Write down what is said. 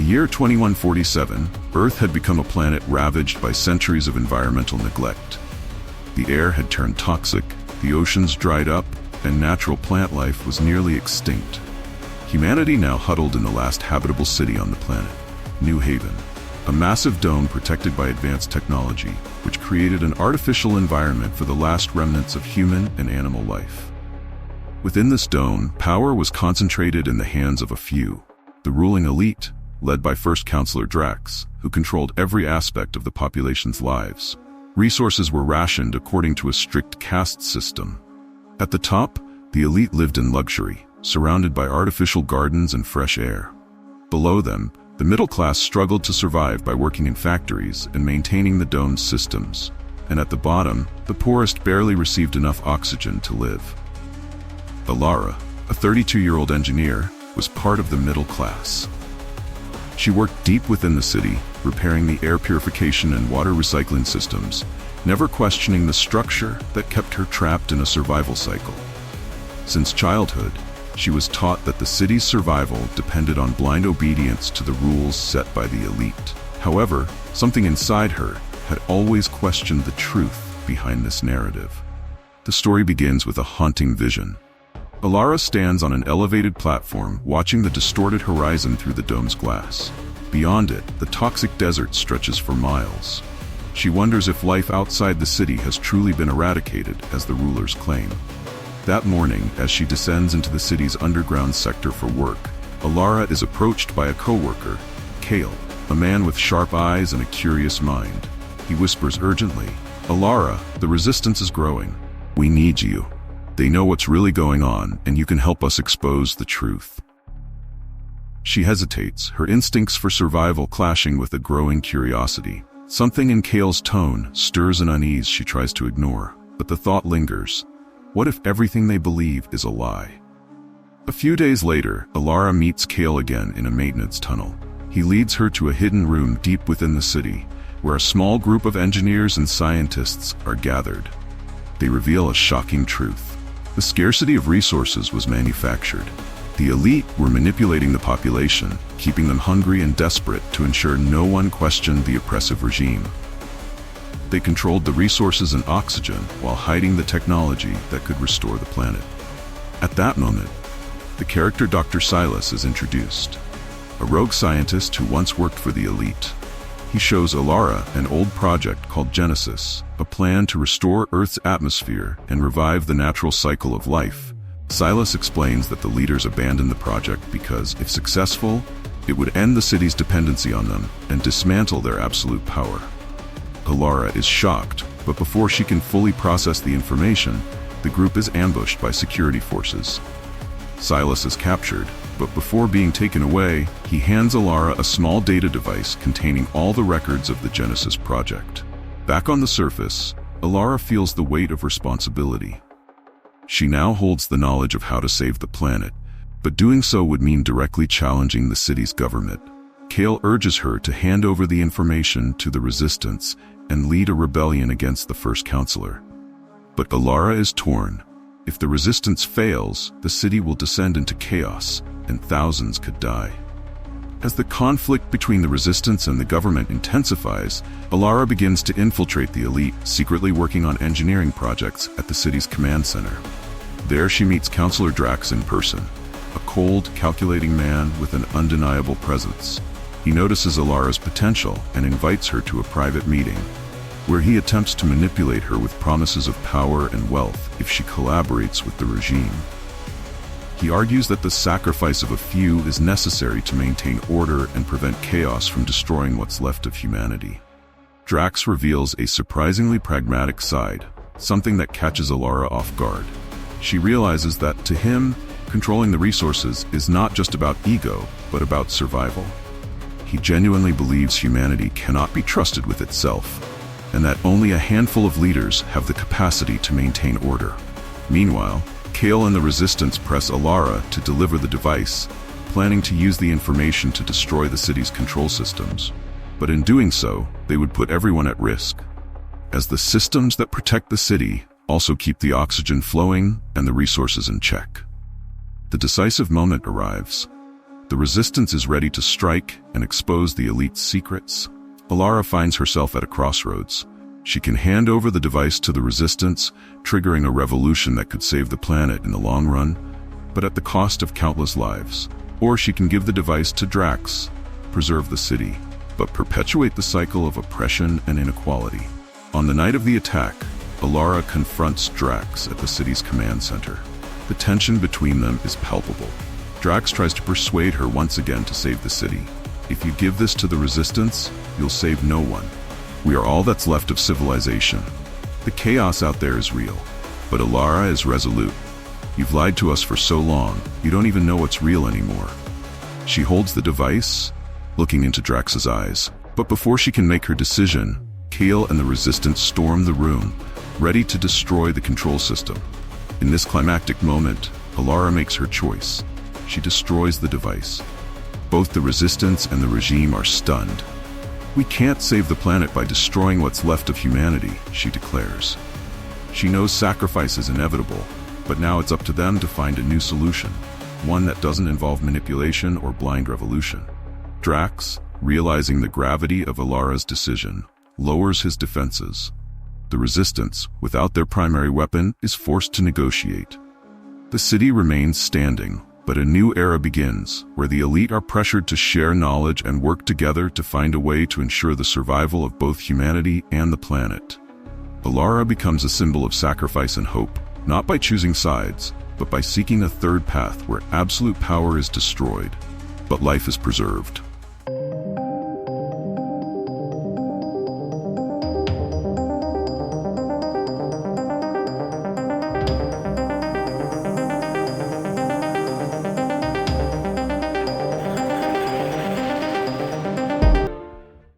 year 2147, Earth had become a planet ravaged by centuries of environmental neglect. The air had turned toxic, the oceans dried up, and natural plant life was nearly extinct. Humanity now huddled in the last habitable city on the planet, New Haven, a massive dome protected by advanced technology, which created an artificial environment for the last remnants of human and animal life. Within this dome, power was concentrated in the hands of a few, the ruling elite, led by First Counselor Drax, who controlled every aspect of the population's lives. Resources were rationed according to a strict caste system. At the top, the elite lived in luxury, surrounded by artificial gardens and fresh air. Below them, the middle class struggled to survive by working in factories and maintaining the dome's systems. And at the bottom, the poorest barely received enough oxygen to live. Elara, a 32-year-old engineer, was part of the middle class. She worked deep within the city, repairing the air purification and water recycling systems, never questioning the structure that kept her trapped in a survival cycle. Since childhood, she was taught that the city's survival depended on blind obedience to the rules set by the elite. However, something inside her had always questioned the truth behind this narrative. The story begins with a haunting vision. Elara stands on an elevated platform, watching the distorted horizon through the dome's glass. Beyond it, the toxic desert stretches for miles. She wonders if life outside the city has truly been eradicated, as the rulers claim. That morning, as she descends into the city's underground sector for work, Elara is approached by a co-worker, Kale, a man with sharp eyes and a curious mind. He whispers urgently, "Elara, the resistance is growing. We need you. They know what's really going on, and you can help us expose the truth." She hesitates, her instincts for survival clashing with a growing curiosity. Something in Kale's tone stirs an unease she tries to ignore, but the thought lingers. What if everything they believe is a lie? A few days later, Elara meets Kale again in a maintenance tunnel. He leads her to a hidden room deep within the city, where a small group of engineers and scientists are gathered. They reveal a shocking truth. The scarcity of resources was manufactured. The elite were manipulating the population, keeping them hungry and desperate to ensure no one questioned the oppressive regime. They controlled the resources and oxygen while hiding the technology that could restore the planet. At that moment, the character Dr. Silas is introduced, a rogue scientist who once worked for the elite. He shows Elara an old project called Genesis, a plan to restore Earth's atmosphere and revive the natural cycle of life. Silas explains that the leaders abandoned the project because, if successful, it would end the city's dependency on them and dismantle their absolute power. Elara is shocked, but before she can fully process the information, the group is ambushed by security forces. Silas is captured, but before being taken away, he hands Elara a small data device containing all the records of the Genesis project. Back on the surface, Elara feels the weight of responsibility. She now holds the knowledge of how to save the planet, but doing so would mean directly challenging the city's government. Kale urges her to hand over the information to the resistance and lead a rebellion against the First Counselor. But Elara is torn. If the resistance fails, the city will descend into chaos, and thousands could die. As the conflict between the resistance and the government intensifies, Elara begins to infiltrate the elite, secretly working on engineering projects at the city's command center. There she meets Counselor Drax in person, a cold, calculating man with an undeniable presence. He notices Elara's potential and invites her to a private meeting, where he attempts to manipulate her with promises of power and wealth if she collaborates with the regime. He argues that the sacrifice of a few is necessary to maintain order and prevent chaos from destroying what's left of humanity. Drax reveals a surprisingly pragmatic side, something that catches Elara off guard. She realizes that, to him, controlling the resources is not just about ego, but about survival. He genuinely believes humanity cannot be trusted with itself, and that only a handful of leaders have the capacity to maintain order. Meanwhile, Kale and the Resistance press Elara to deliver the device, planning to use the information to destroy the city's control systems. But in doing so, they would put everyone at risk, as the systems that protect the city also keep the oxygen flowing and the resources in check. The decisive moment arrives. The resistance is ready to strike and expose the elite's secrets. Elara finds herself at a crossroads. She can hand over the device to the resistance, triggering a revolution that could save the planet in the long run, but at the cost of countless lives. Or she can give the device to Drax, preserve the city, but perpetuate the cycle of oppression and inequality. On the night of the attack, Elara confronts Drax at the city's command center. The tension between them is palpable. Drax tries to persuade her once again to save the city. If you give this to the resistance, you'll save no one. We are all that's left of civilization. The chaos out there is real, but Elara is resolute. You've lied to us for so long, you don't even know what's real anymore. She holds the device, looking into Drax's eyes. But before she can make her decision, Kale and the resistance storm the room, ready to destroy the control system. In this climactic moment, Elara makes her choice. She destroys the device. Both the resistance and the regime are stunned. We can't save the planet by destroying what's left of humanity, she declares. She knows sacrifice is inevitable, but now it's up to them to find a new solution, one that doesn't involve manipulation or blind revolution. Drax, realizing the gravity of Elara's decision, lowers his defenses. The resistance, without their primary weapon, is forced to negotiate. The city remains standing, but a new era begins, where the elite are pressured to share knowledge and work together to find a way to ensure the survival of both humanity and the planet. Elara becomes a symbol of sacrifice and hope, not by choosing sides, but by seeking a third path where absolute power is destroyed, but life is preserved.